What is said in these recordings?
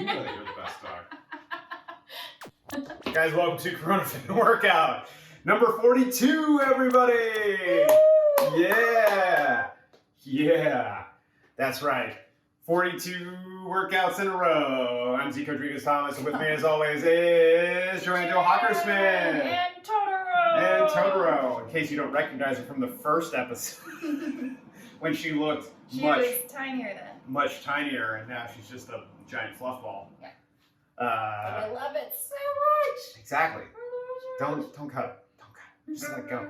You know that you're the best dog. Guys, welcome to Corona Fit Workout number 42, everybody! Woo! Yeah! Yeah! That's right. 42 workouts in a row. I'm Zeke Rodrigues-Thomas, and with me as always is JoAnn Hawkersmith. And Totoro. And Totoro, in case you don't recognize her from the first episode. When she looked She was tinier then. much tinier, and now she's just a giant fluff ball. Yeah. I love it so much. Exactly. Don't cut it. Don't cut it. Just let it go.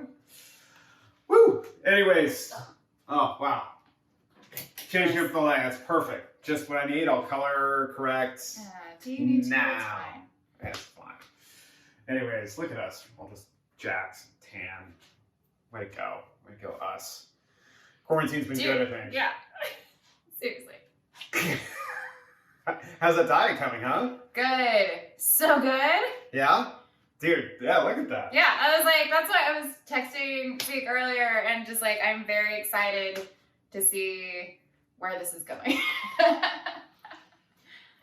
Woo! Anyways. Oh, wow. Changing up the light. That's perfect. Just what I need. I'll color correct. Do you need to? now? It's fine. Yeah, it's fine. Anyways, look at us. All just jacked, tan. Way to go. Way to go, us. Quarantine's been good, I think. Yeah. Seriously. How's that diet coming, huh? Good. So good. Yeah? Dude, yeah, look at that. Yeah, I was like, that's why I was texting Zeke earlier, and just like, I'm very excited to see where this is going.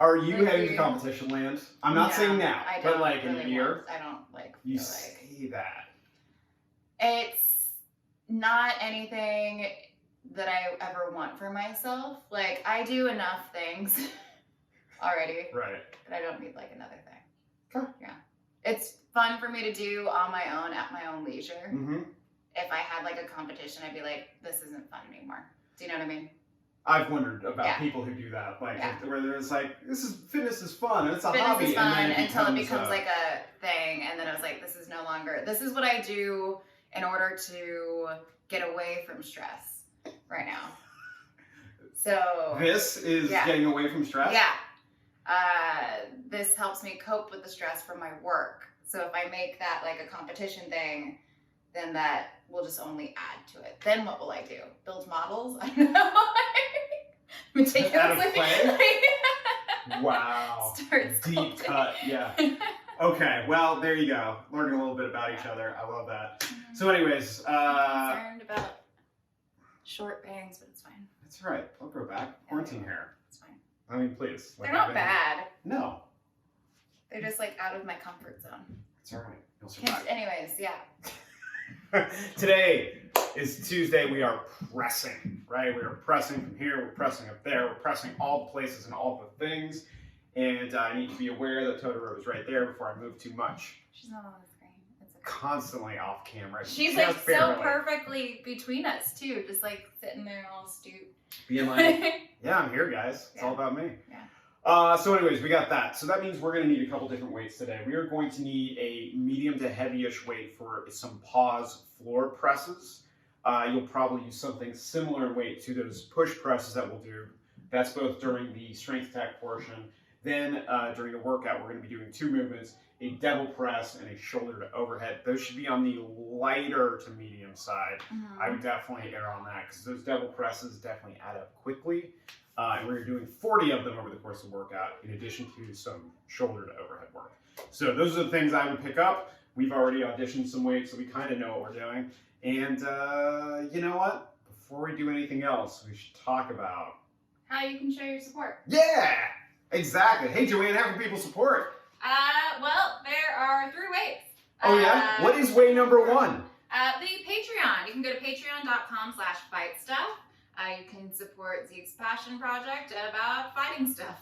Are you heading to competition land? I'm not saying now, but like in a year. I don't like. You say that. It's not anything that I ever want for myself. Like, I do enough things already. Right. But I don't need like another thing. Huh. Yeah. It's fun for me to do on my own at my own leisure. Mm-hmm. If I had like a competition, I'd be like, this isn't fun anymore. Do you know what I mean? I've wondered about people who do that, like where there's like, fitness is fun and it's a hobby. Fitness is fun and then until it becomes like a thing, and then I was like, this is no longer. This is what I do in order to get away from stress right now. So this is getting away from stress. Yeah. This helps me cope with the stress from my work. So if I make that like a competition thing, then that will just only add to it. Then what will I do? Build models? I don't know. Meticulously. Out of play? Wow. Start deep cut. Yeah. Okay. Well, there you go. Learning a little bit about each other. I love that. Mm-hmm. So, anyways, I'm concerned about short bangs, but it's fine. That's right. They'll grow back. Quarantine hair. It's fine. I mean, please. They're not bad. No. They're just like out of my comfort zone. It's all right. You'll survive. Anyways, yeah. Today is Tuesday. We are pressing, right? We are pressing from here. We're pressing up there. We're pressing all the places and all the things. And I need to be aware that Totoro is right there before I move too much. She's not on the screen. It's okay. Constantly off camera. She's like so perfectly between us too, just like sitting there all stooped. Being like, yeah, I'm here, guys. It's all about me. Yeah. So anyways, we got that. So that means we're going to need a couple different weights today. We are going to need a medium to heavyish weight for some pause floor presses. You'll probably use something similar in weight to those push presses that we'll do. That's both during the strength attack portion. Then during the workout, we're going to be doing two movements, a devil press and a shoulder to overhead. Those should be on the lighter to medium side. Mm-hmm. I would definitely err on that because those devil presses definitely add up quickly. And we're doing 40 of them over the course of the workout, in addition to some shoulder to overhead work. So those are the things I would pick up. We've already auditioned some weights, so we kind of know what we're doing. And you know what? Before we do anything else, we should talk about how you can show your support. Yeah, exactly. Hey, JoAnn, how can people support? Well, there are 3 ways. Oh yeah? What is way number 1? The Patreon. You can go to patreon.com/fightstuff. You can support Zeke's passion project about fighting stuff.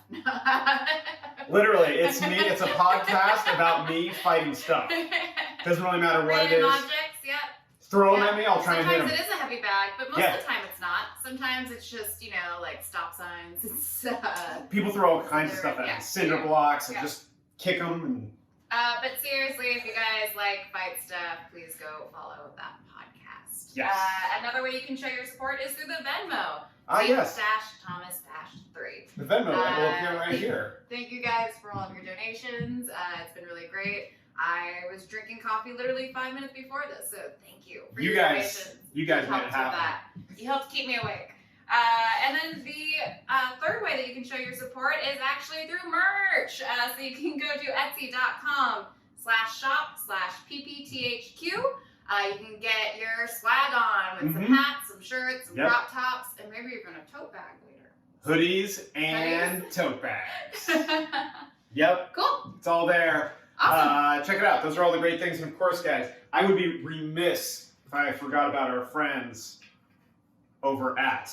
Literally, it's me. It's a podcast about me fighting stuff. Doesn't really matter what it is. Random objects, Throw them at me, I'll try and hit them. Sometimes it is a heavy bag, but most of the time it's not. Sometimes it's just, you know, like stop signs. It's, people throw all kinds of stuff at me. Cinder blocks, and just kick them. And... but seriously, if you guys like fight stuff, please go follow that podcast. Yes. Another way you can show your support is through the Venmo. Yes. Thomas-3. The Venmo that will appear right here. Thank you guys for all of your donations. It's been really great. I was drinking coffee literally 5 minutes before this, so thank you for your donations. You guys made it happen. You helped keep me awake. And then the third way that you can show your support is actually through merch. So you can go to etsy.com/shop/PPTHQ. You can get your swag on with some hats, some shirts, some crop tops, and maybe even a tote bag later. hoodies, and tote bags. Yep. Cool. It's all there. Awesome. Check it out. Those are all the great things. And of course, guys, I would be remiss if I forgot about our friends over at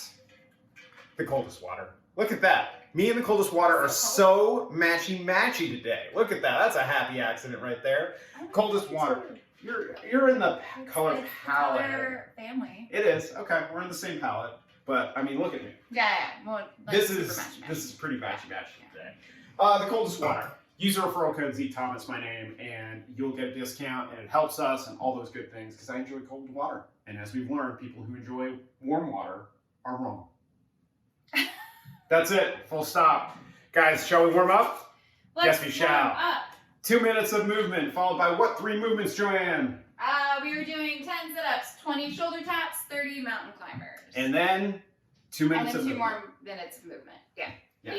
the Coldest Water. Look at that. Me and the Coldest Water are so matchy-matchy today. Look at that. That's a happy accident right there. Coldest Water. You're in the color palette. Color family. It is. Okay, we're in the same palette. But, I mean, look at me. Yeah. Well, like This super is matchy-matchy. pretty matchy-matchy today. The Coldest Water. Use the referral code ZeketHomas, my name, and you'll get a discount, and it helps us and all those good things because I enjoy cold water. And as we've learned, people who enjoy warm water are wrong. That's it. Full stop. Guys, shall we warm up? Yes, we shall. Warm up. 2 minutes of movement, followed by what 3 movements, JoAnn? We were doing 10 sit-ups, 20 shoulder taps, 30 mountain climbers. And then 2 minutes and then of 2 movement. more minutes of movement. Yeah. Yeah.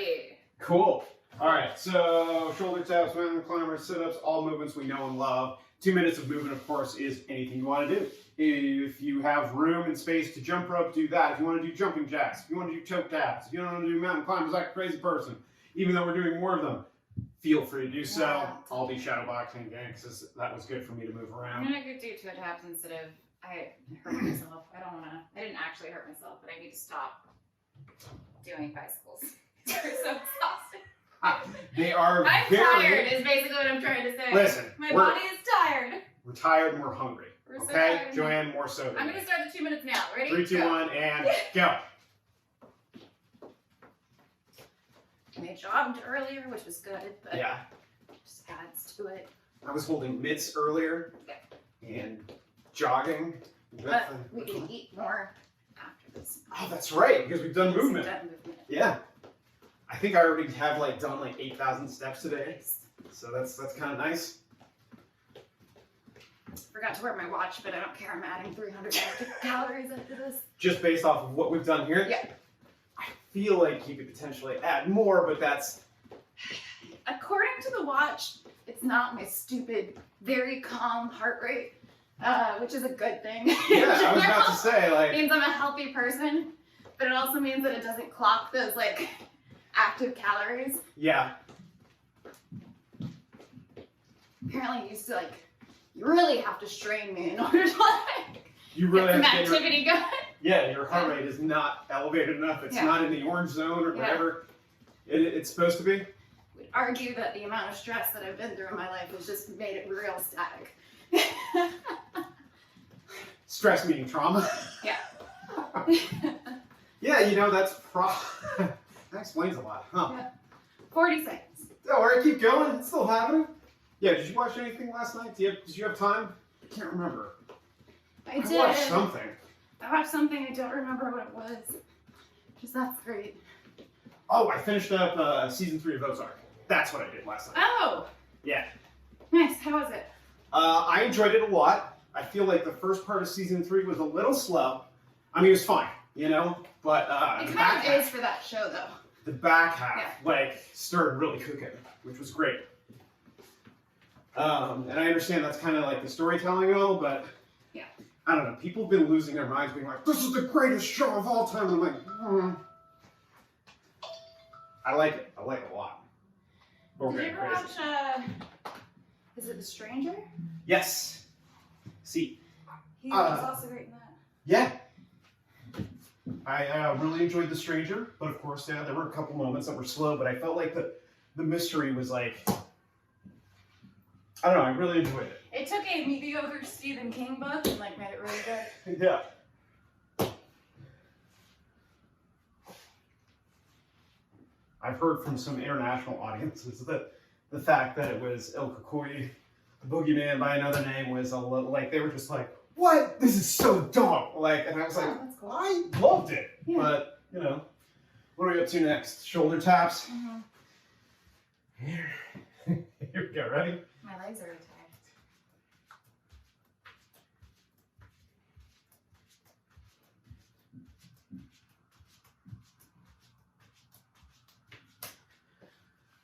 Cool. All right, so shoulder taps, mountain climbers, sit-ups, all movements we know and love. 2 minutes of movement, of course, is anything you want to do. If you have room and space to jump rope, do that. If you want to do jumping jacks, if you want to do choke taps, if you don't want to do mountain climbers like a crazy person, even though we're doing more of them, feel free to do so. Yeah. I'll be shadowboxing again because that was good for me to move I'm around. gonna go do toe taps instead of I hurt myself. I didn't actually hurt myself, but I need to stop doing bicycles. They're so exhausting. They are I'm very... tired is basically what I'm trying to say. Listen, My body is tired. We're tired and we're hungry. We're so Okay, tired. JoAnn, more so than I'm me. gonna start the 2 minutes now. Ready? 3, 2, Go. 1, and go. And I jogged earlier, which was good, but Yeah. just adds to it. I was holding mitts earlier and jogging. But we can eat more after this. Oh, that's right, because we've done movement. Done movement. Yeah. I think I already have done 8,000 steps today. So that's kind of nice. Forgot to wear my watch, but I don't care. I'm adding 300 calories after this. Just based off of what we've done here. Yeah. I feel like you could potentially add more, but that's... According to the watch, it's not my stupid, very calm heart rate, which is a good thing. Yeah, I was about to say, It means I'm a healthy person, but it also means that it doesn't clock those, active calories. Yeah. Apparently it used to, you really have to strain me in order to, You really get some have to get activity going. Yeah, your heart rate is not elevated enough. It's not in the orange zone or whatever it's supposed to be. Would argue that the amount of stress that I've been through in my life has just made it real static. Stress meaning trauma. Yeah. Yeah, that's that explains a lot, huh? Yeah. 40 seconds. Oh, all right, keep going. It's still happening. Yeah, did you watch anything last night? Did you have time? I can't remember. I did. watched something. I watched something. I don't remember what it was. Just that's great. Oh, I finished up season 3 of Ozark. That's what I did last night. Oh. Yeah. Nice. How was it? I enjoyed it a lot. I feel like the first part of season 3 was a little slow. I mean, it was fine, but It kind of is for that show, though. the back half, started really cooking, which was great. And I understand that's kind of like the storytelling and all, but I don't know. People have been losing their minds being like, this is the greatest show of all time. I'm like, I like it. I like it a lot. Did you ever watch, is it The Stranger? Yes. See. He was also great in that. Yeah. I really enjoyed The Stranger, but of course, there were a couple moments that were slow, but I felt like the mystery was I don't know, I really enjoyed it. It took a mediocre Stephen King book and made it really good. Yeah. I've heard from some international audiences that the fact that it was El Kukui, the boogeyman by another name, was a little they were just like, what? This is so dumb. And I was like, that's cool. I loved it. Yeah. But, what are we up to next? Shoulder taps? Mm-hmm. Here we go. Ready? My legs are really tired.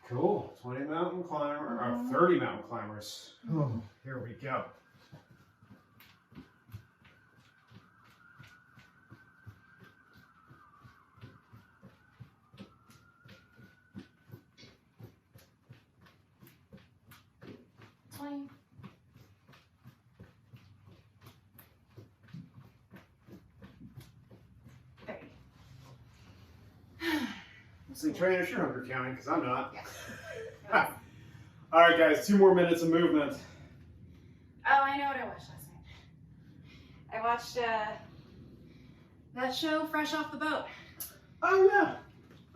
Cool. 20 mountain climber, or 30 mountain climbers. Oh, here we go. 20. See, trainer, you're hunger counting because I'm not. Yeah. All right, guys, 2 more minutes of movement. Oh, I know what I watched last night. I watched that show, Fresh Off the Boat. Oh, yeah.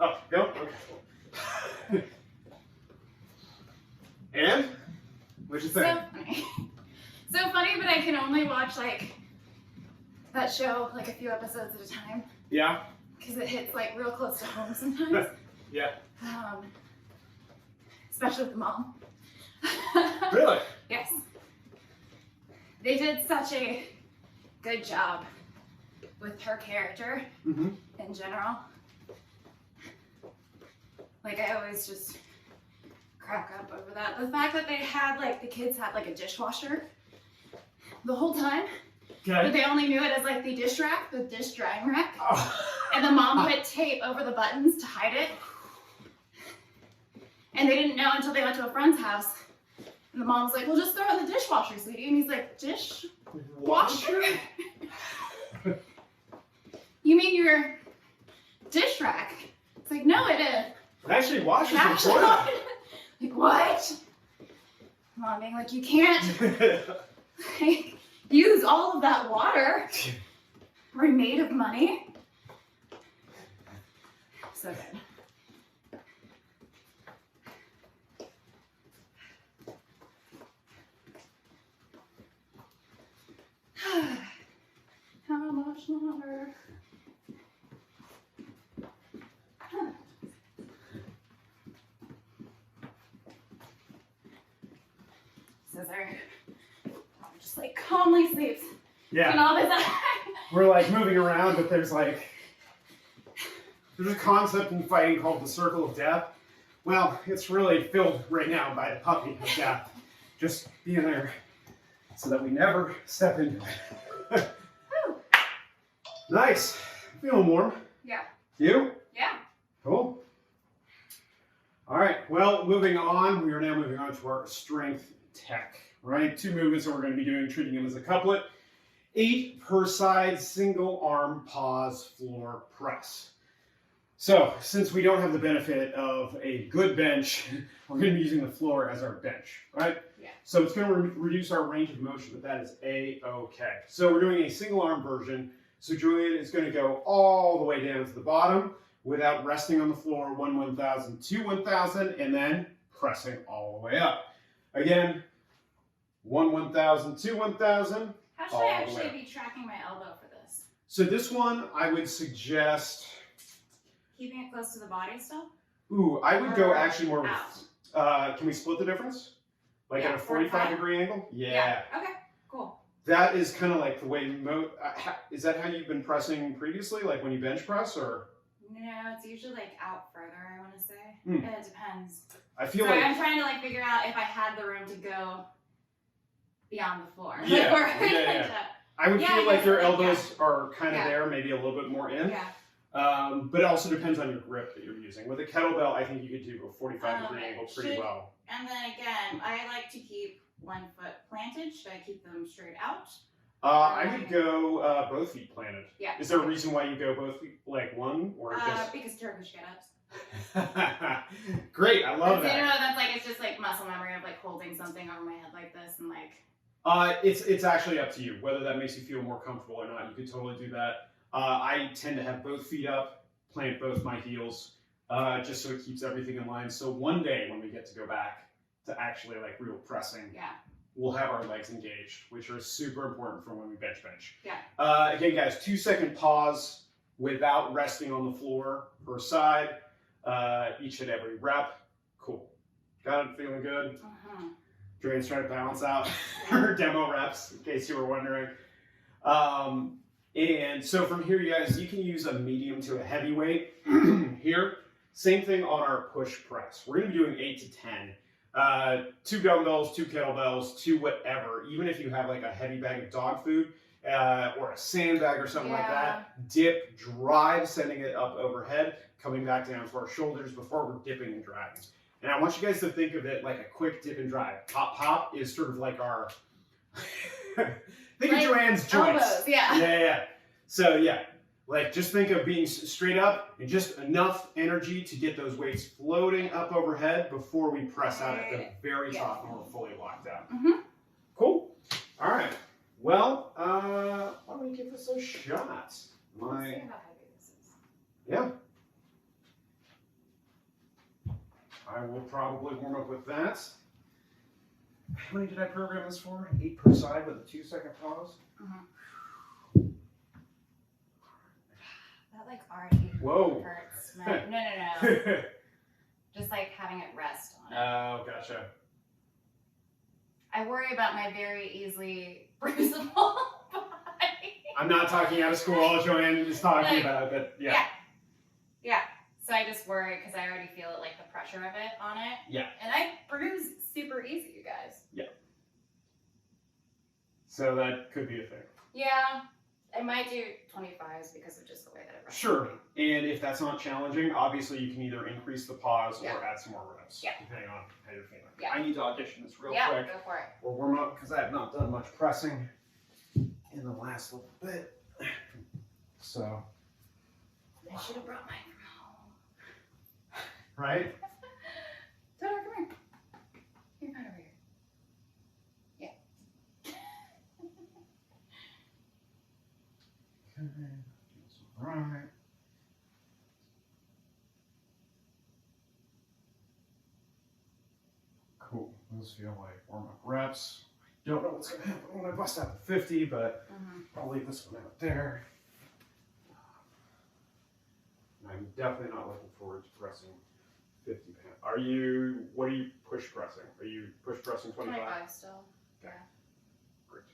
Oh, go. Okay. And? What'd you think? So funny. So funny, but I can only watch like that show like a few episodes at a time Yeah? because it hits like real close to home sometimes. Yeah. Especially with the mom. Really? Yes. They did such a good job with her character Mm-hmm. in general. Like I always just crack up over that. The fact that they had like the kids had like a dishwasher the whole time, but Okay. they only knew it as like the dish rack, the dish drying rack, Oh. and the mom put tape over the buttons to hide it. And they didn't know until they went to a friend's house. And the mom was like, well, just throw it in the dishwasher, sweetie. And he's like, dishwasher? You mean your dish rack? It's like, no, it is. It actually washes It the actually- toilet. Like, what? Mom being like, you can't like, use all of that water. We're made of money. So good. How much longer? Scissor. Just like calmly sleeps. Yeah. And all this. We're like moving around, but there's a concept in fighting called the circle of death. Well, it's really filled right now by the puppy of death. Just being there so that we never step into it. Nice. Feeling warm. Yeah. You? Yeah. Cool. All right. Well, moving on. We are now moving on to our strength tech, right? 2 movements that we're going to be doing, treating them as a couplet. 8 per side, single arm pause floor press. So, since we don't have the benefit of a good bench, we're going to be using the floor as our bench, right? Yeah. So it's going to reduce our range of motion, but that is A-okay. So we're doing a single arm version. So JoAnn is going to go all the way down to the bottom without resting on the floor, 1,000, 2, 1,000, and then pressing all the way up. Again, 1,000, 2, 1,000. How should All I the actually way. be tracking my elbow for this? So this one, I would suggest, Keeping it close to the body still? I would go Or actually more with, out? can we split the difference? Like Yeah, at a 45 degree angle? Yeah. Okay, cool. That is kind of like the way, is that how you've been pressing previously? Like when you bench press or? No, it's usually like out further, I want to say. Hmm. It depends. I feel So like, I'm trying to like figure out if I had the room to go beyond the floor. Yeah, Or yeah. I would Yeah, feel I like guess, your like, elbows are kind of Yeah. there, maybe a little bit more in. Yeah. But it also depends on your grip that you're using. With a kettlebell, I think you could do a 45 degree angle pretty should- well. And then again, I like to keep one foot planted. Should I keep them straight out? I would go both feet planted. Yeah. Is there a reason why you go both feet, like one, or just? Because Turkish get-ups. Great, I love You know, that. that's like, it's just like muscle memory of like holding something over my head like this and like. It's actually up to you whether that makes you feel more comfortable or not. You could totally do that. I tend to have both feet up, plant both my heels, just so it keeps everything in line. So one day when we get to go back to actually like real pressing, Yeah. we'll have our legs engaged, which are super important for when we bench. Yeah. Again, guys, 2-second pause without resting on the floor per side, each and every rep. Cool. Got it? Feeling good? Uh-huh. JoAnn's trying to balance out her demo reps, in case you were wondering. And so from here, you guys, you can use a medium to a heavy weight. Here, same thing on our push press. We're going to be doing 8 to 10. 2 dumbbells, 2 kettlebells, 2 whatever. Even if you have like a heavy bag of dog food or a sandbag or something like that, dip, drive, sending it up overhead, coming back down to our shoulders before we're dipping and driving. And I want you guys to think of it like a quick dip and drive. Pop pop is sort of like our think of JoAnn's joints. Almost, yeah. Yeah. So yeah, like just think of being straight up and just enough energy to get those weights floating up overhead before we press out at the very top when we're fully locked out. Mm-hmm. Cool. All right. Well, why don't we give this a shot? Let's see how heavy this is. Yeah. I will probably warm up with that. How many did I program this for? 8 per side with a 2-second pause. Mm-hmm. That like already Whoa. hurts. No. Just like having it rest on it. Oh, gotcha. I worry about my very easily bruisable body. I'm not talking out of school. All JoAnn is talking about, but yeah. Yeah. So I just worry because I already feel it, like the pressure of it on it. Yeah. And I bruise super easy, you guys. Yeah. So that could be a thing. Yeah. I might do 25s because of just the way that it rests. Sure. And if that's not challenging, obviously you can either increase the pause Yeah. or add some more reps. Yeah. Depending on how you're feeling. Yeah. I need to audition this real Yeah, quick. go for it. We'll warm up because I have not done much pressing in the last little bit. So. I should have brought mine from home. Right? Totoro, come here. You're right over here. Yeah. Okay. All right. Cool. Those feel like warm-up reps. Don't know what's going to happen when I bust out the 50, but I'll leave this one out there. I'm definitely not looking forward to pressing 50 pounds. What are you push pressing? Are you push pressing 25? 25 still. Okay. Yeah. Great.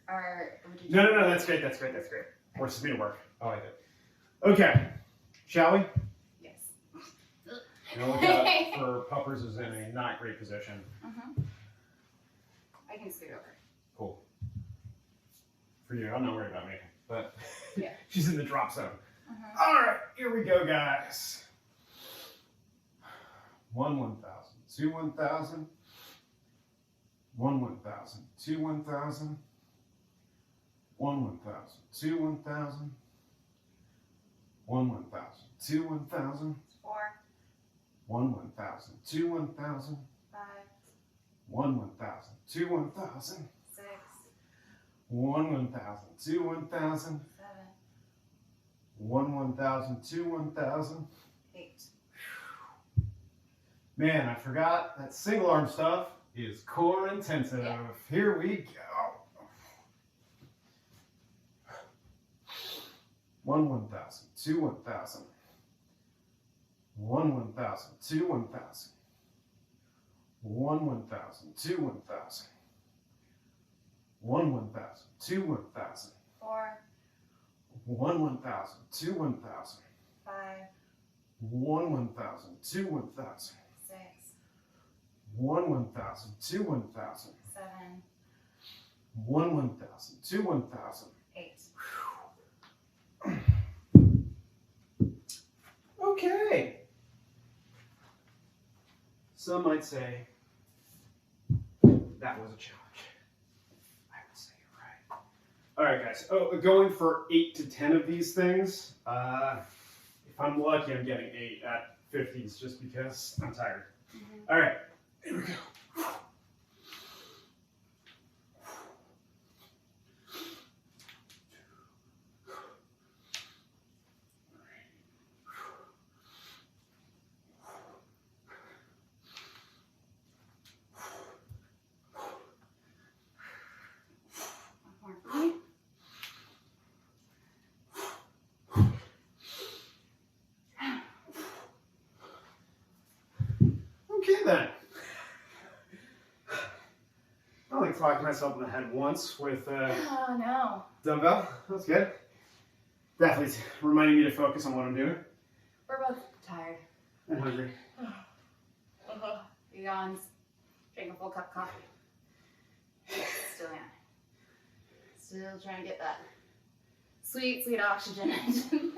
Or would you No, that's great. Forces me to work. I like it. Okay. Shall we? Yes. Look out for puppers is in a not great position. I can scoot over. Cool. For you, I'm not worried about me, but Yeah. she's in the drop zone. All right, here we go, guys. 1 1,000, 2 1,000, 1 1,000, 2 1,000, 1 1,000, 2 1,000, 1 1,000, 2 1,000, 4, 1 1,000, 2 1,000, 5, 1 1,000, 2 1,000, 6, 1 1,000, 2 1,000, 7, 1 1,000, 2 1,000. 8. Man, I forgot that single arm stuff is core intensive. Yeah. Here we go. 1 1,000, 2 1,000, 1 1,000, 2 1,000, 1 1,000, 2 1,000, 1 1,000, 2 1,000, 4, 1 1,000, 2 1,000, 5, 1 1,000, 2 1,000, 6, 1 1,000, 2 1,000, 7, 1 1,000, 2 1,000. 8. Okay. Some might say that was a challenge. I would say you're right. All right, guys. Oh, going for 8 to 10 of these things. If I'm lucky, I'm getting 8 at 50s just because I'm tired. All right. Here we go. Okay then. I like clocked myself in the head once with Oh no. dumbbell. That's good. Definitely reminding me to focus on what I'm doing. We're both tired. And hungry. Yawns. Drink a full cup of coffee. Still in. Still trying to get that sweet, sweet oxygen engine.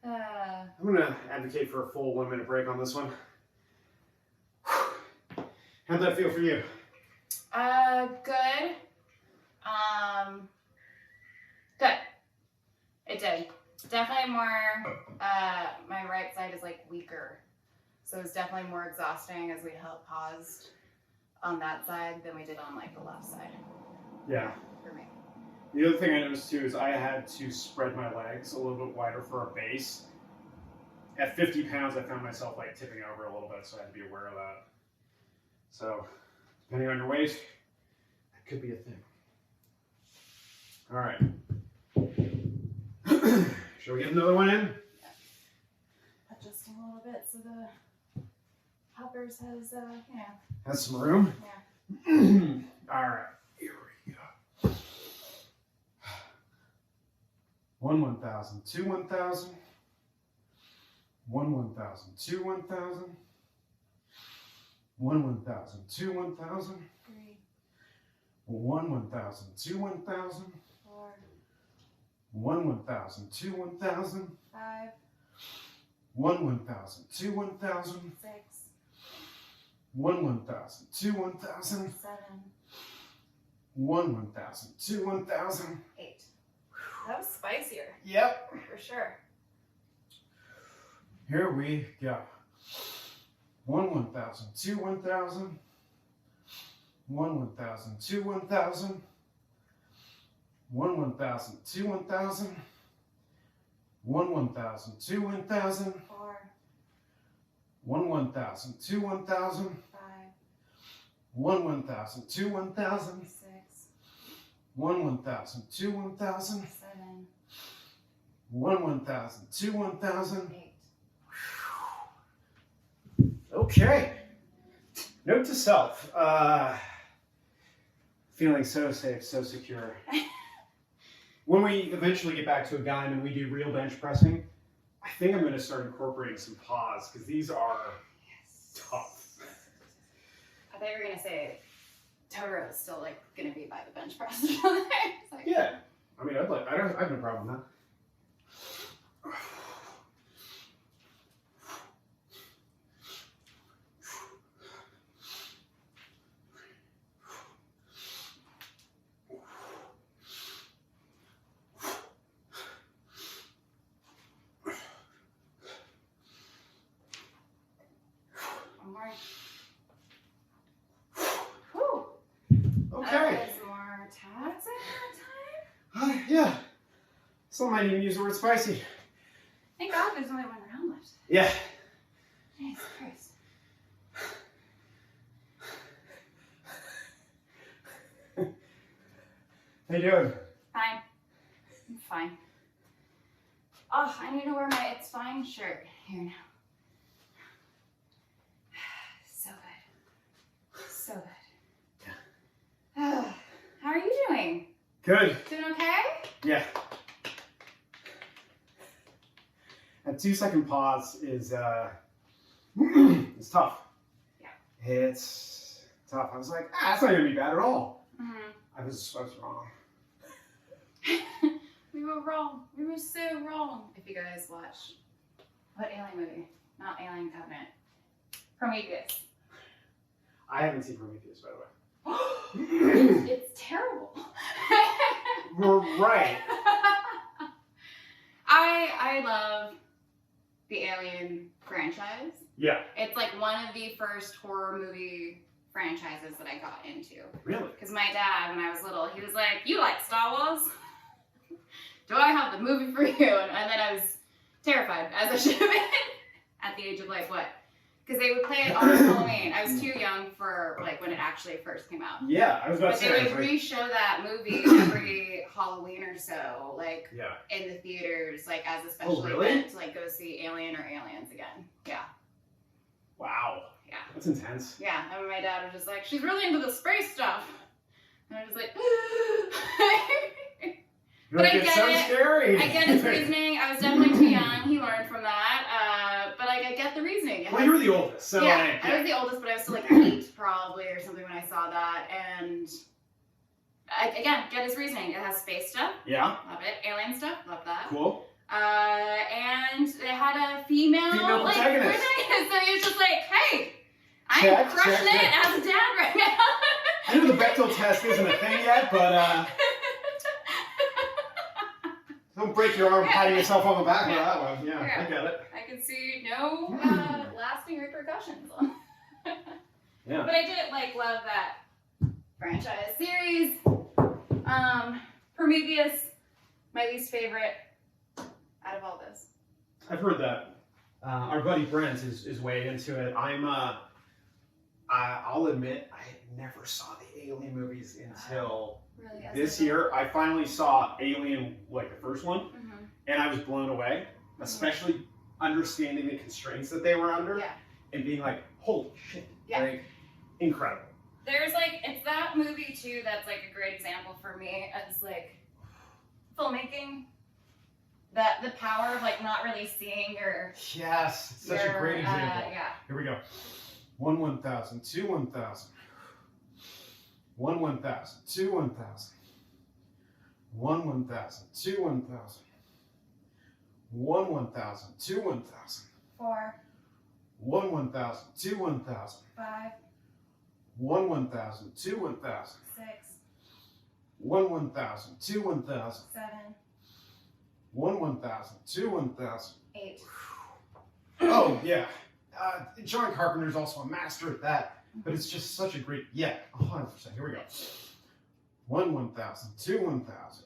I'm gonna advocate for a full 1 minute break on this one. How'd that feel for you? Good. Good. It did. Definitely more, my right side is like weaker. So it's definitely more exhausting as we paused on that side than we did on like the left side. Yeah. For me. The other thing I noticed too is I had to spread my legs a little bit wider for a base. At 50 pounds, I found myself like tipping over a little bit, so I had to be aware of that. So, depending on your weight, that could be a thing. All right. Shall we get another one in? Yeah. Adjusting a little bit so the hoppers has, Has some room? Yeah. All right. Here we go. 1 1,000, 2 1,000. 1 1,000, 2 1,000. 1 1,000, 2 1,000. 3, 1 1,000, 2 1,000. 4, 1 1,000, 2 1,000. 5, 1 1,000, 2 1,000. 6, 1 1,000, 2 1,000. 7, 1 1,000, 2 1,000. 8. That was spicier. Yep. For sure. Here we go. 1 1,000, 2 1,000. 1 1,000, 2 1,000. 1 1,000, 2 1,000. 1 1,000, 2 1,000. 4, 1 1,000, 2 1,000. 5, 1 1,000, 2 1,000. 6, 1 1,000, 2 1,000. 7, 1 1,000, 2 1,000. 8. Okay. Note to self. Feeling so safe, so secure. When we eventually get back to a gun and we do real bench pressing, I think I'm going to start incorporating some pause because these are tough. I thought you were gonna say Totoro is still like gonna be by the bench press or something. It's like, Yeah. I mean, I have no problem with that. one more. Whew. Okay. That was more taxing that time. Yeah. Some might even use the word spicy. Thank God there's only one round left. Yeah. Jesus Christ. How you doing? Fine. I'm fine. Oh, I need to wear my It's Fine shirt here now. So good. So good. Yeah. How are you doing? Good. Doing okay? Yeah. A 2-second pause is it's tough. Yeah. It's tough. I was like, that's not gonna be bad at all. Mm-hmm. I was wrong. We were wrong. We were so wrong. If you guys watch, what alien movie? Not Alien Covenant. Prometheus. I haven't seen Prometheus, by the way. It's terrible. We're right. I love the Alien franchise. Yeah. It's like one of the first horror movie franchises that I got into. Really? Because my dad, when I was little, he was like, "You like Star Wars? Do I have the movie for you?" And then I was terrified, as I should have been, at the age of like, what? Because they would play it on Halloween. I was too young for like when it actually first came out. Yeah, I was about But to say. they I was would like, re-show that movie every Halloween or so, like yeah. in the theaters, like as a special really? event to like go see Alien or Aliens again. Yeah. Wow. Yeah. That's intense. Yeah. And my dad was just like, "She's really into the space stuff." And I was like, You're But like, I it's get so it. scary. I get his reasoning. I was definitely too young. He learned from that. But like, I get the reasoning. Well, you were the oldest, so yeah, like, I was the oldest, but I was still like 8 probably or something when I saw that. And again, get his reasoning. It has space stuff. yeah, Love it. Alien stuff. Love that. cool. And it had a female like, protagonist. So he was just like, "Hey, I I'm crushing it as a dad right now. I know the Bechdel test isn't a thing yet, but don't break your arm patting yourself on the back with that one. Yeah, I get it. I can see no lasting repercussions. Yeah. But I did love that franchise series. Prometheus, my least favorite out of all this. I've heard that. Our buddy Brent is way into it. I'll admit, I never saw the Alien movies until this year. I finally saw Alien, like the first one, and I was blown away, especially understanding the constraints that they were under, and being like, holy shit, like, incredible. There's it's that movie too that's a great example for me as filmmaking. That the power of not really seeing your yes, it's such a great example. Yeah. Here we go. 1 1,000, 2 1,000. 1 1,000, 2 1,000. 1 1,000, 2 1,000. 1 1,000, 2 1,000. 4. 1 1,000, 2 1,000. 5. 1 1,000, 2 1,000. 6. 1 1,000, 2 1,000. 7. 1 1,000, 2 1,000. 8. Oh yeah, John Carpenter's also a master at that, but it's just such a great 100%. Here we go. 1 1,000, 2 1,000.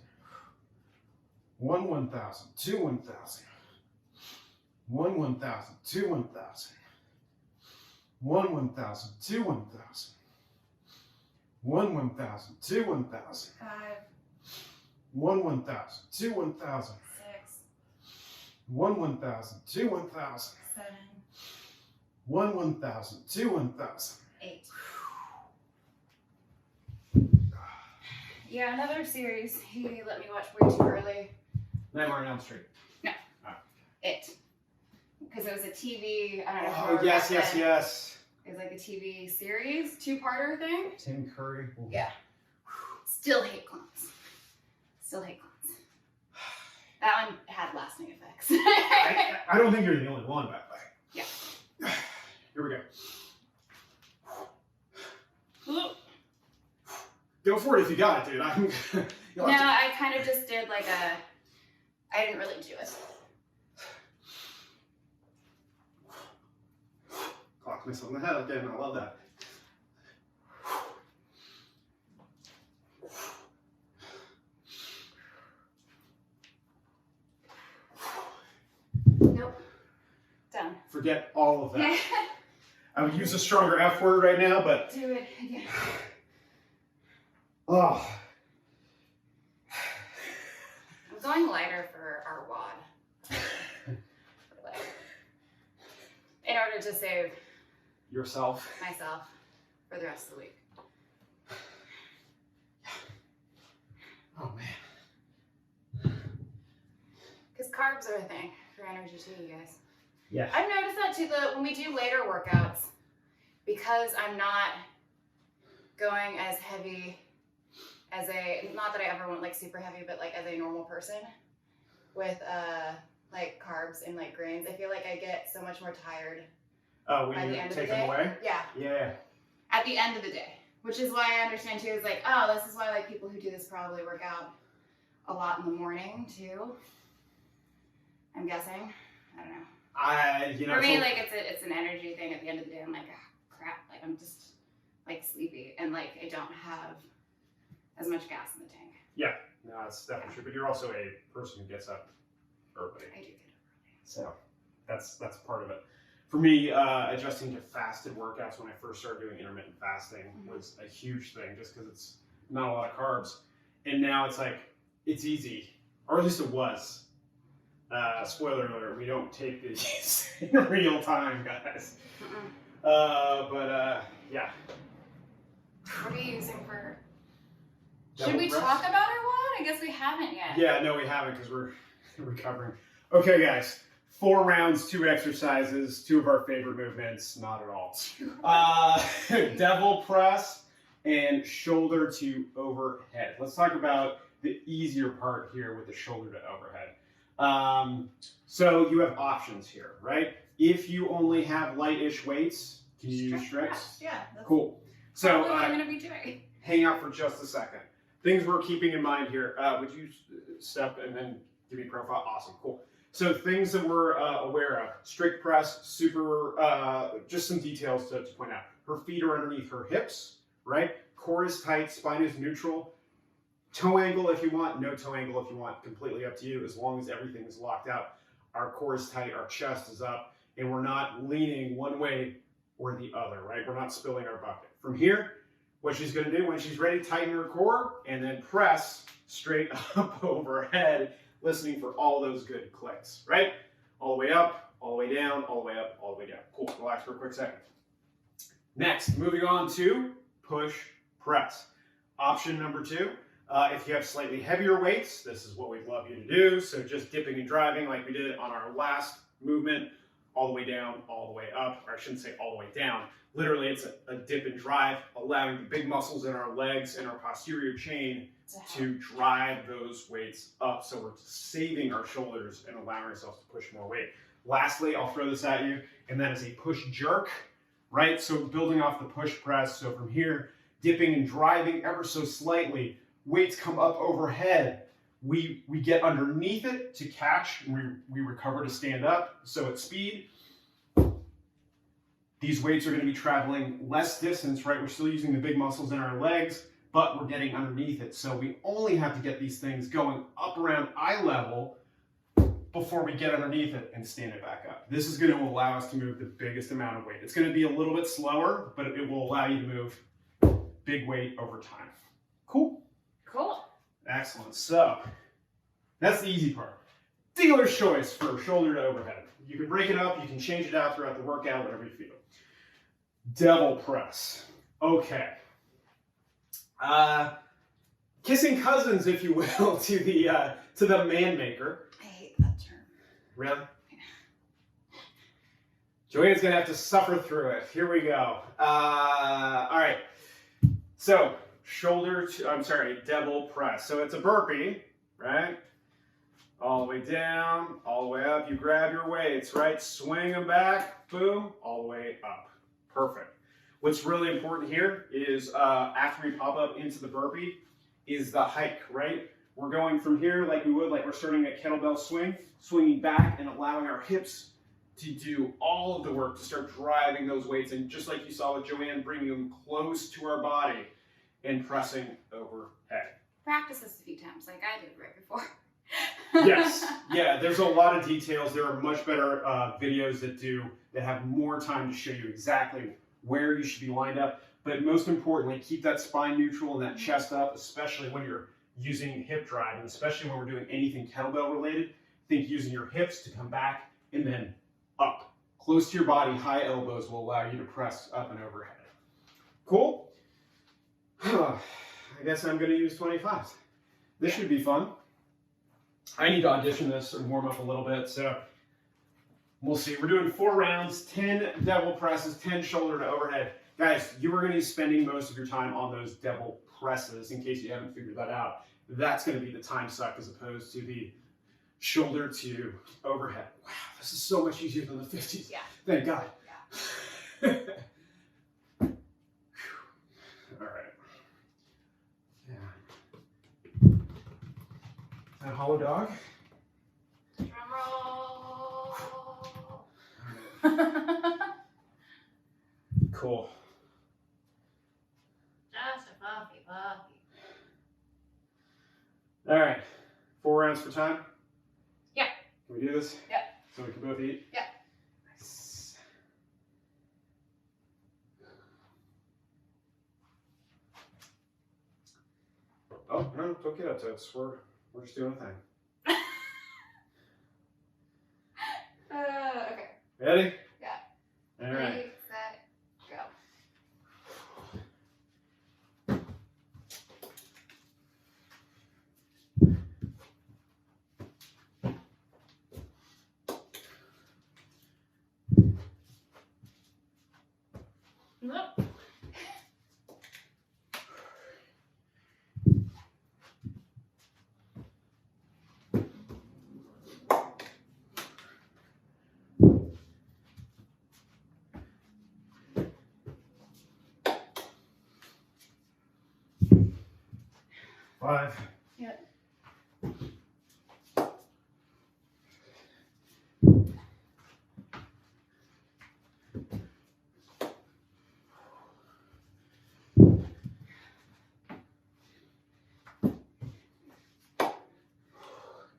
1 1,000, 2 1,000. 1 1,000, 2 1,000. 1 1,000, 2 1,000. 1 1,000, 2 1,000. 5. 1 1,000, 2 1,000. 6. 1 1,000, 2 1,000. 7. 1 1,000, 2 1,000. 8. Yeah, another series he let me watch way too early. Nightmare on Elm Street. No. It. Because it was a TV, I don't know. Oh, yes. It was a TV series, 2-parter thing. Tim Curry. Ooh. Yeah. Still hate clones. That one had lasting effects. I don't think you're the only one, by the way. Yeah. Here we go. Go for it if you got it, dude. I kind of just did I didn't really do it. Clock myself in the head again. I love that. Nope. Done. Forget all of that. I would use a stronger F word right now, but... Do it again. Oh. I'm going lighter for our WOD. In order to save... Yourself. Myself. For the rest of the week. Oh, man. Because carbs are a thing for energy too, you guys. Yeah. I've noticed that too, when we do later workouts, because I'm not going as heavy as not that I ever went super heavy, but as a normal person with carbs and grains, I feel like I get so much more tired when you take them away? Yeah. At the end of the day, which is why I understand too, is this is why people who do this probably work out a lot in the morning too. I'm guessing. I don't know. For me, it's an energy thing. At the end of the day, I'm crap. I'm just sleepy, and I don't have as much gas in the tank. Yeah, no, that's definitely true. But you're also a person who gets up early. I do get up early. So that's part of it. For me, adjusting to fasted workouts when I first started doing intermittent fasting was a huge thing, just because it's not a lot of carbs. And now it's easy, or at least it was. Spoiler alert, we don't take these in real time, guys. Yeah. What are you using for... Double Should we press? talk about our WOD? I guess we haven't yet. Yeah, no, we haven't because we're recovering. Okay, guys. 4 rounds, 2 exercises, 2 of our favorite movements. Not at all. Devil press and shoulder to overhead. Let's talk about the easier part here with the shoulder to overhead. So you have options here, right? If you only have light-ish weights, Can you use strips? Yeah. That's Cool. So probably what I'm going to be doing. hang out for just a second. Things we're keeping in mind here. Would you step and then give me profile? Awesome, cool. So things that we're aware of. Strict press, super, just some details to point out. Her feet are underneath her hips, right? Core is tight, spine is neutral. Toe angle if you want, no toe angle if you want, completely up to you, as long as everything is locked out. Our core is tight, our chest is up, and we're not leaning one way or the other, right? We're not spilling our bucket. From here, what she's gonna do when she's ready, tighten her core, and then press straight up overhead, listening for all those good clicks, right? All the way up, all the way down, all the way up, all the way down. Cool, relax for a quick second. Next, moving on to push press. Option number 2, if you have slightly heavier weights, this is what we'd love you to do. So just dipping and driving like we did on our last movement, all the way down, all the way up, or I shouldn't say all the way down. Literally, it's a dip and drive, allowing the big muscles in our legs and our posterior chain to drive those weights up. So we're saving our shoulders and allowing ourselves to push more weight. Lastly, I'll throw this at you, and that is a push jerk, right? So building off the push press. So from here, dipping and driving ever so slightly, weights come up overhead. We get underneath it to catch, and we recover to stand up. So at speed, these weights are going to be traveling less distance, right? We're still using the big muscles in our legs, but we're getting underneath it. So we only have to get these things going up around eye level before we get underneath it and stand it back up. This is going to allow us to move the biggest amount of weight. It's going to be a little bit slower, but it will allow you to move big weight over time. Cool? Cool. Excellent. So that's the easy part. Dealer's choice for shoulder to overhead. You can break it up, you can change it out throughout the workout, whatever you feel. Devil press. Okay. Kissing cousins, if you will, to the man maker. I hate that term. Really? JoAnn's gonna have to suffer through it. Here we go. All right. So devil press. So it's a burpee, right? All the way down, all the way up. You grab your weights, right? Swing them back, boom, all the way up. Perfect. What's really important here is after we pop up into the burpee is the hike, right? We're going from here like we would, like we're starting a kettlebell swing, swinging back and allowing our hips to do all of the work to start driving those weights. And just like you saw with JoAnn, bringing them close to our body and pressing overhead. Practice this a few times like I did right before. Yes, yeah, there's a lot of details. There are much better videos that have more time to show you exactly where you should be lined up. But most importantly, keep that spine neutral and that chest up, especially when you're using hip drive, and especially when we're doing anything kettlebell related. Think using your hips to come back and then up. Close to your body, high elbows will allow you to press up and overhead. Cool? I guess I'm going to use 25s. This should be fun. I need to audition this and warm up a little bit, so we'll see. We're doing 4 rounds, 10 devil presses, 10 shoulder to overhead. Guys, you are going to be spending most of your time on those devil presses, in case you haven't figured that out. That's going to be the time suck as opposed to the shoulder to overhead. Wow, this is so much easier than the 50s. Yeah. Thank God. Yeah. All right. Yeah. That hollow dog? Drum roll. Cool. Just a puppy. All right. 4 rounds for time? Yeah. Can we do this? Yeah. So we can both eat? Yeah. Nice. Oh, no, don't get up to us. We're just doing a thing. Okay. Ready? Yeah. All right. Ready, set, go. Nope. 5. Yep.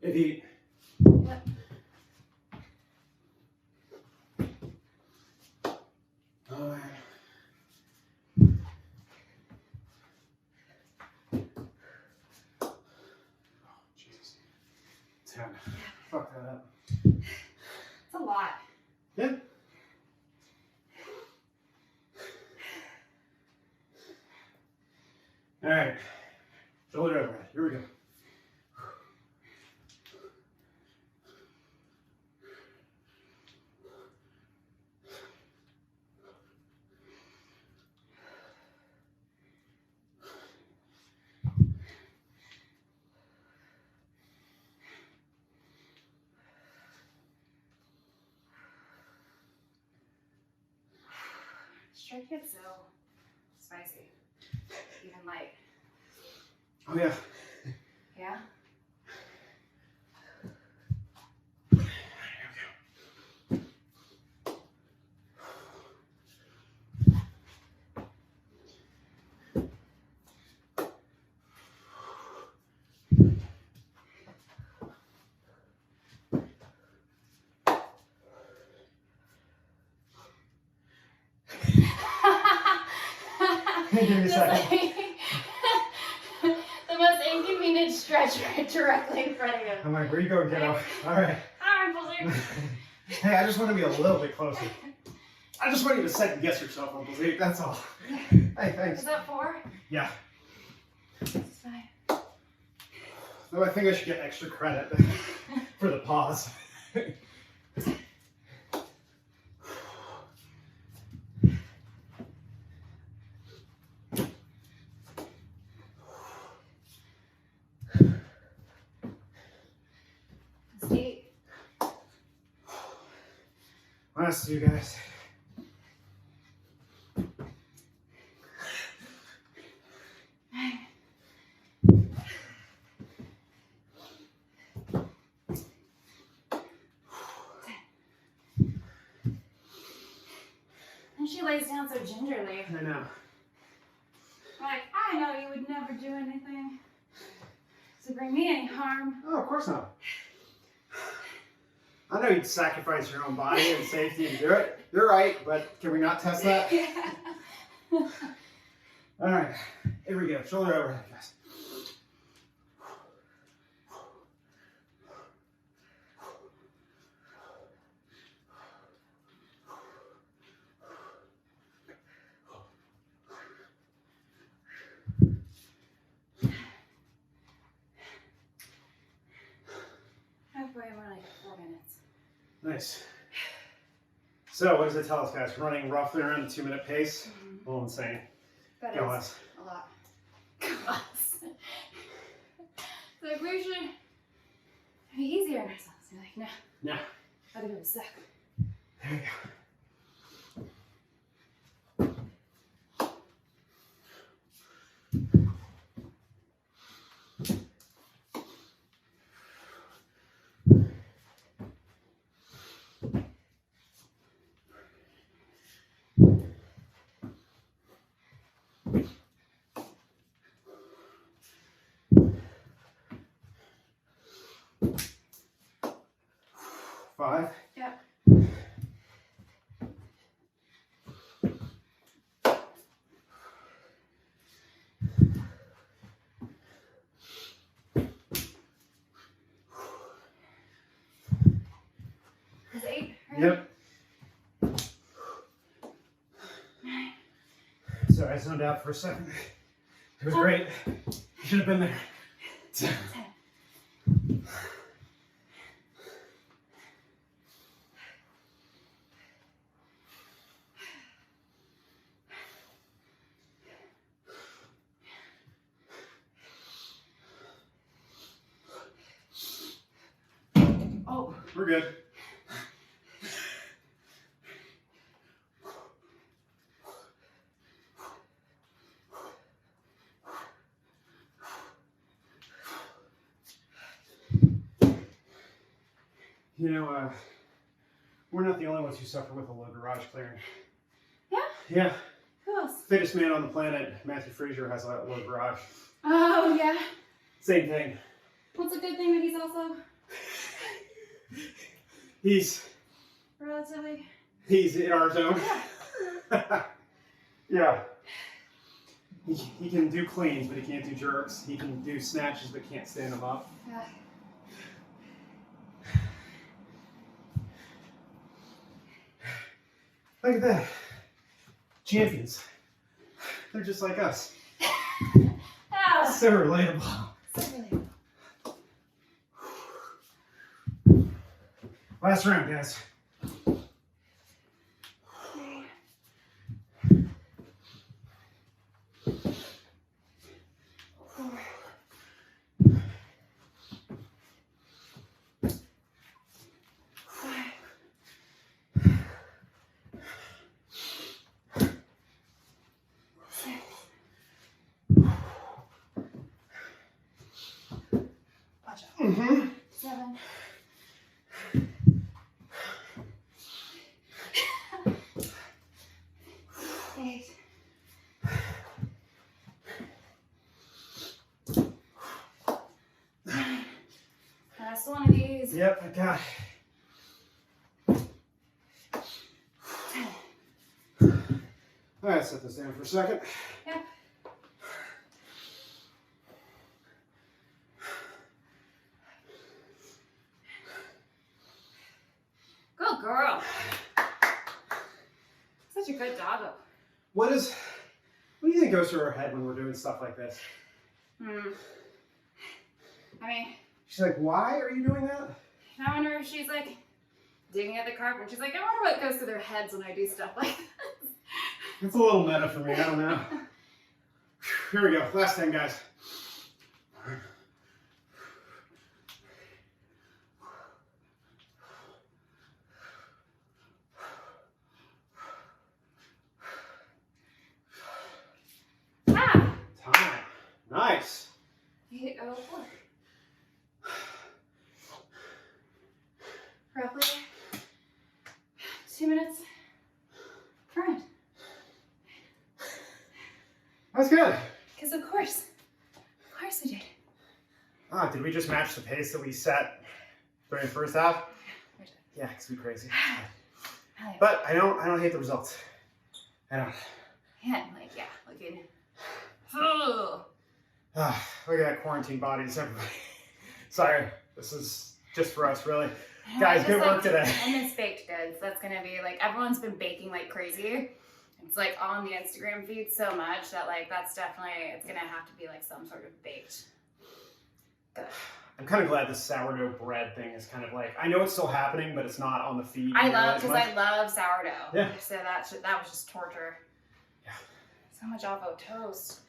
Eight. Yep. Nine. Oh, Jesus. 10. Fuck that up. It's a lot. Yeah. All right. Shoulder overhead. Here we go. Strike gets so spicy. Even light. Oh, yeah. Yeah? Give me a second. The most inconvenient stretch right directly in front of you. I'm like, where you going, kiddo? All right. Hey, I just want to be a little bit closer. I just want you to second guess yourself, Uncle Zeke. That's all. Hey, thanks. Is that 4? Yeah. It's fine. Though I think I should get extra credit for the pause. Zeke. Last two, guys. And she lays down so gingerly. I know. Like, I know you would never do anything to bring me any harm. Oh, of course not. I know you'd sacrifice your own body and safety to do it. You're right, but can we not test that? Yeah. All right, here we go. Shoulder overhead, guys. Halfway, we're like 4 minutes. Nice. So, what does it tell us, guys? Running roughly around a 2-minute pace. A little insane. That Go, is Les. a lot. Like, we should be easier on ourselves. You're like, no. Yeah. Gotta go to suck. There we go. Five. Yep. Is 8, right? Yep. 9. Sorry, I zoned out for a second. It was great. You should have been there. 10. Oh, We're good. You know, we're not the only ones who suffer with a low garage clearing. Yeah? Yeah. Who else? Fittest man on the planet, Matthew Frazier, has a low garage. Oh, yeah. Same thing. What's a good thing that he's also He's relatively... He's in our zone. Yeah. He can do cleans, but he can't do jerks. He can do snatches, but can't stand them up. Yeah. Look at that. Champions. They're just like us. Oh. So relatable. So relatable. Last round, guys. Mm-hmm. 7. 8. Last one of these. Yep, I got it. 10. All right, set this down for a second. Yep. Good girl. Such a good doggo. What do you think goes through her head when we're doing stuff like this? I mean, She's like, why are you doing that? I wonder if she's like digging at the carpet. She's like, I wonder what goes through their heads when I do stuff like this. It's a little meta for me, I don't know. Here we go, last 10, guys. Ah! Time. Nice. 8:04. Roughly 2 minutes per round. That's good. Because of course we did. Ah, did we just match the pace that we set during the first half? We did. Yeah, because we crazy. I like But I don't hate the results. I don't. Man, like, yeah, looking. Oh. Ah, look at that quarantine bodies, everybody. Sorry, this is just for us, really. Guys, good work today. I miss baked goods. That's gonna be like, everyone's been baking like crazy. It's like on the Instagram feed so much that like, that's definitely, it's gonna have to be like some sort of baked good. I'm kind of glad the sourdough bread thing is kind of like, I know it's still happening, but it's not on the feed. I love sourdough. Yeah. So that was just torture. Yeah. So much avocado toast.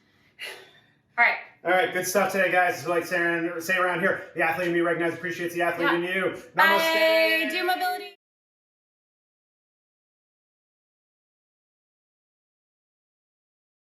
All right. All right, good stuff today, guys. Like say around here, the athlete in me recognizes, appreciates the athlete in you. Bye. Namaste. Do mobility.